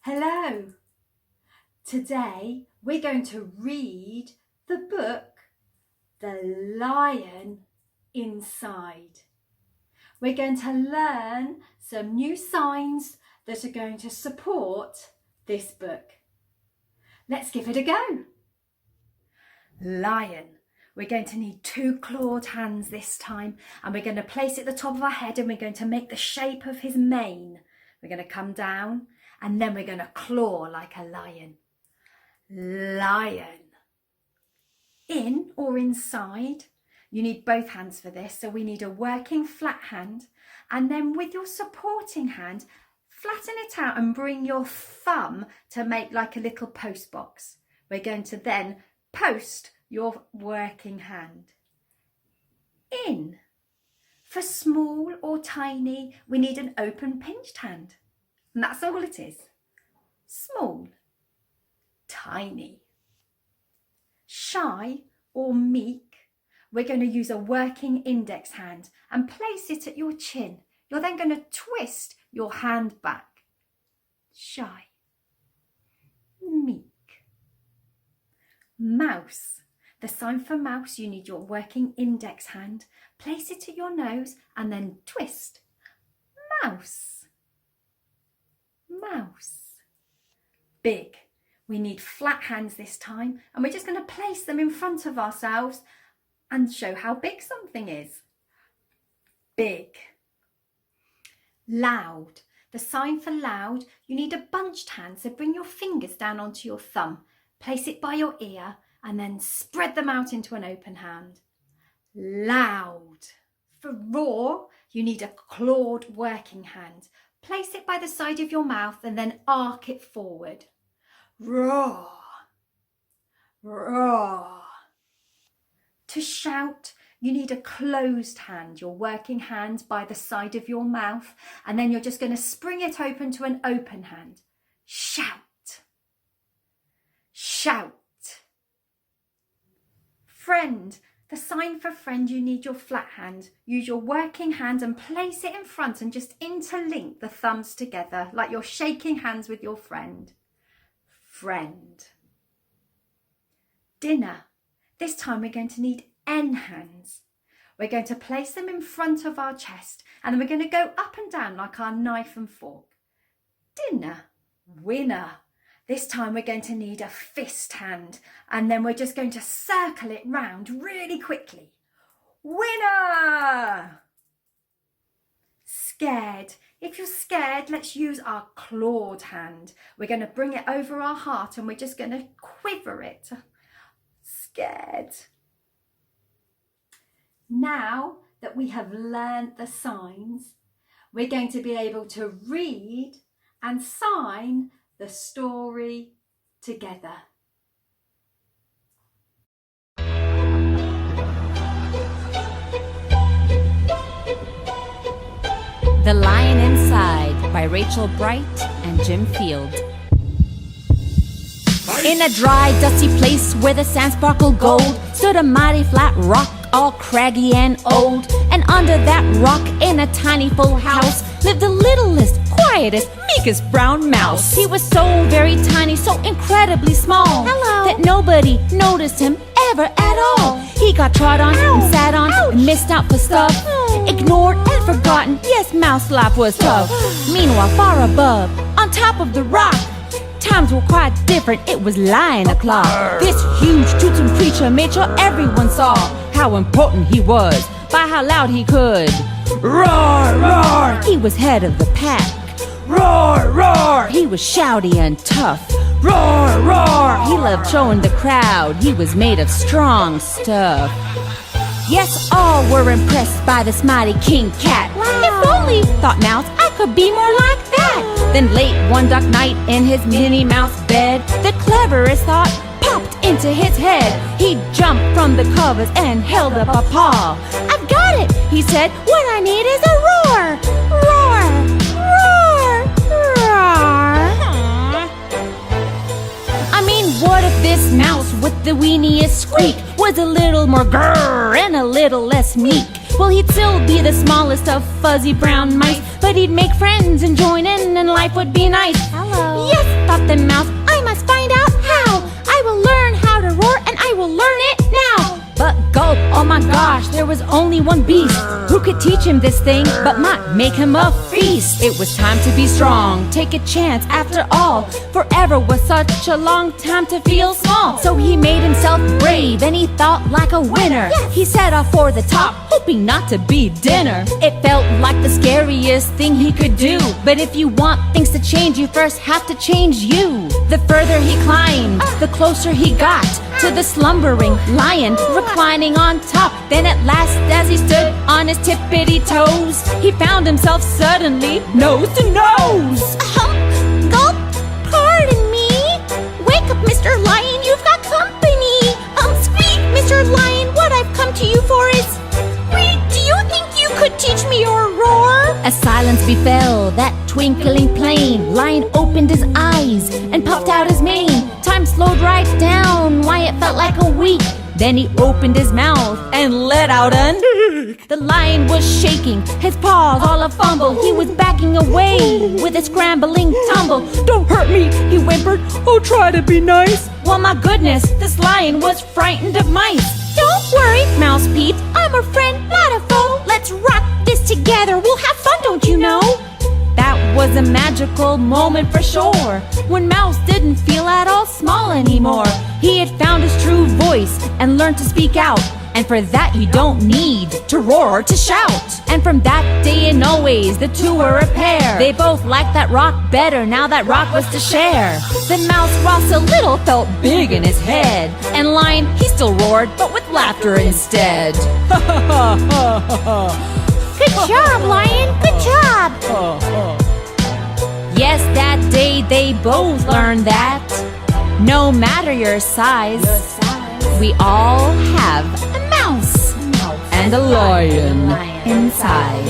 Hello. Today we're going to read the book The Lion Inside. We're going to learn some new signs that are going to support this book. Let's give it a go. Lion. We're going to need 2 clawed hands this time, and we're going to place it at the top of our head and we're going to make the shape of his mane. We're going to come down and then we're going to claw like a lion. Lion. In or inside, you need both hands for this. So we need a working flat hand, and then with your supporting hand, flatten it out and bring your thumb to make like a little post box. We're going to then post your working hand. In. For small or tiny, we need an open pinched hand. And that's all it is. Small, tiny. Shy or meek, we're going to use a working index hand and place it at your chin. You're then going to twist your hand back. Shy, meek. Mouse. The sign for mouse, you need your working index hand. Place it at your nose and then twist. Mouse. Mouse. Big. We need flat hands this time, and we're just going to place them in front of ourselves and show how big something is. Big. Loud. The sign for loud, you need a bunched hand, so bring your fingers down onto your thumb, place it by your ear, and then spread them out into an open hand. Loud. For roar, you need a clawed working hand. Place it by the side of your mouth and then arc it forward. Roar. Roar. To shout, you need a closed hand, your working hand by the side of your mouth, and then you're just going to spring it open to an open hand. Shout. Shout. Friend. The sign for friend, you need your flat hand. Use your working hand and place it in front and just interlink the thumbs together like you're shaking hands with your friend. Friend. Dinner. This time we're going to need N hands. We're going to place them in front of our chest and then we're going to go up and down like our knife and fork. Dinner. Winner. This time we're going to need a fist hand, and then we're just going to circle it round really quickly. Winner! Scared. If you're scared, let's use our clawed hand. We're going to bring it over our heart and we're just going to quiver it. Scared. Now that we have learned the signs, we're going to be able to read and sign the story together. The Lion Inside by Rachel Bright and Jim Field. In a dry, dusty place where the sand sparkled gold stood a mighty flat rock, all craggy and old. And under that rock, in a tiny full house, lived the littlest, quietest, meekest brown mouse. He was so very tiny, so incredibly small, that nobody noticed him ever at all. He got trod on and sat on and missed out for stuff, ignored and forgotten. Yes, mouse life was tough. Meanwhile, far above, on top of the rock, times were quite different. It was lion o'clock. This huge tootin' creature made sure everyone saw how important he was by how loud he could roar, roar. He was head of the pack. Roar, roar. He was shouty and tough. Roar, roar. He loved showing the crowd he was made of strong stuff. Yes, all were impressed by this mighty king cat. If only, thought Mouse, I could be more like that. Then late one dark night in his Minnie Mouse bed, the cleverest thought popped into his head. He jumped from the covers and held up a paw. I've got it, he said, what I need is a roar. Roar, roar, roar. I mean, what if this mouse with the weeniest squeak was a little more grrr and a little less meek? Well, he'd still be the smallest of fuzzy brown mice, but he'd make friends and join in, and life would be nice. Hello. Yes, thought the mouse, I must find out how. I will learn how to roar, and I will learn it now. But gulp, oh my gosh, there was only one beast who could teach him this thing, but might make him a feast. It was time to be strong, take a chance after all. Forever was such a long time to feel small. So he made himself brave, and he thought like a winner. He set off for the top, hoping not to be dinner. It felt like the scariest thing he could do, but if you want things to change, you first have to change you. The further he climbed, the closer he got to the slumbering lion reclining on top. Then at last, as he stood on his tippity toes, he found himself suddenly nose to nose. Gulp, pardon me. Wake up, Mr. Lion, you've got company. Squeak, Mr. Lion, what I've come to you for is squeak. Do you think you could teach me your roar? A silence befell that twinkling plain. Lion opened his eyes and puffed out his mane. Time slowed right down, why it felt like a week. Then he opened his mouth and let out a The lion was shaking, his paws all a fumble. He was backing away with a scrambling tumble. Don't hurt me, he whimpered. Oh, try to be nice. Well, my goodness, this lion was frightened of mice. Don't worry, Mouse peeped. I'm a friend, not a foe. Let's rock this together. We'll have fun, don't you know? That was a magical moment for sure, when Mouse didn't feel at all small anymore. He had found his true voice and learned to speak out, and for that you don't need to roar or to shout. And from that day and always, the two were a pair. They both liked that rock better, now that rock was to share. The mouse, whilst a little, felt big in his head, and Lion, he still roared, but with laughter instead. Good job, Lion, good job. Yes, that day they both learned that no matter your size, we all have a mouse and a lion inside.